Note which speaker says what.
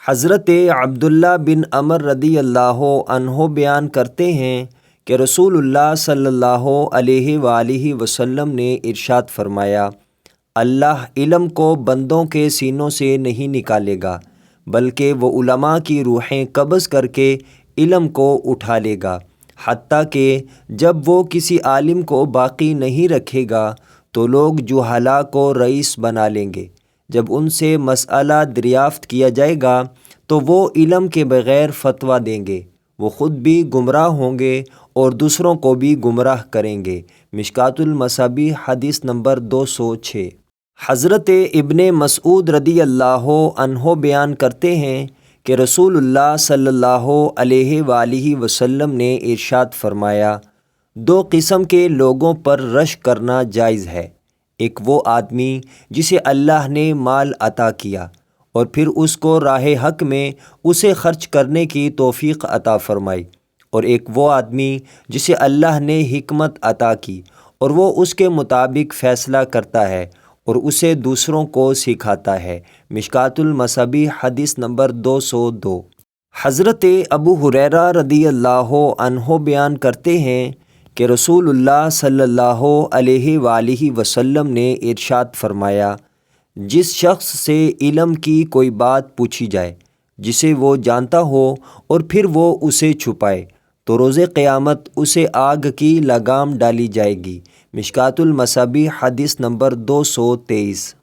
Speaker 1: حضرت عبداللہ بن عمر رضی اللہ عنہ بیان کرتے ہیں کہ رسول اللہ صلی اللہ علیہ وآلہ وسلم نے ارشاد فرمایا، اللہ علم کو بندوں کے سینوں سے نہیں نکالے گا، بلکہ وہ علماء کی روحیں قبض کر کے علم کو اٹھا لے گا، حتیٰ کہ جب وہ کسی عالم کو باقی نہیں رکھے گا تو لوگ جہلاء کو رئیس بنا لیں گے۔ جب ان سے مسئلہ دریافت کیا جائے گا تو وہ علم کے بغیر فتویٰ دیں گے، وہ خود بھی گمراہ ہوں گے اور دوسروں کو بھی گمراہ کریں گے۔ مشکوٰۃ المصابیح حدیث نمبر 206۔ حضرت ابن مسعود رضی اللہ عنہ بیان کرتے ہیں کہ رسول اللہ صلی اللہ علیہ وآلہ وسلم نے ارشاد فرمایا، دو قسم کے لوگوں پر رشک کرنا جائز ہے، ایک وہ آدمی جسے اللہ نے مال عطا کیا اور پھر اس کو راہ حق میں اسے خرچ کرنے کی توفیق عطا فرمائی، اور ایک وہ آدمی جسے اللہ نے حکمت عطا کی اور وہ اس کے مطابق فیصلہ کرتا ہے اور اسے دوسروں کو سکھاتا ہے۔ مشکوٰۃ المصابیح حدیث نمبر 202۔ حضرت ابو ہریرہ رضی اللہ عنہ بیان کرتے ہیں کہ رسول اللہ صلی اللہ علیہ وآلہ وسلم نے ارشاد فرمایا، جس شخص سے علم کی کوئی بات پوچھی جائے جسے وہ جانتا ہو اور پھر وہ اسے چھپائے تو روز قیامت اسے آگ کی لگام ڈالی جائے گی۔ مشکوٰۃ المصابیح حدیث نمبر 223۔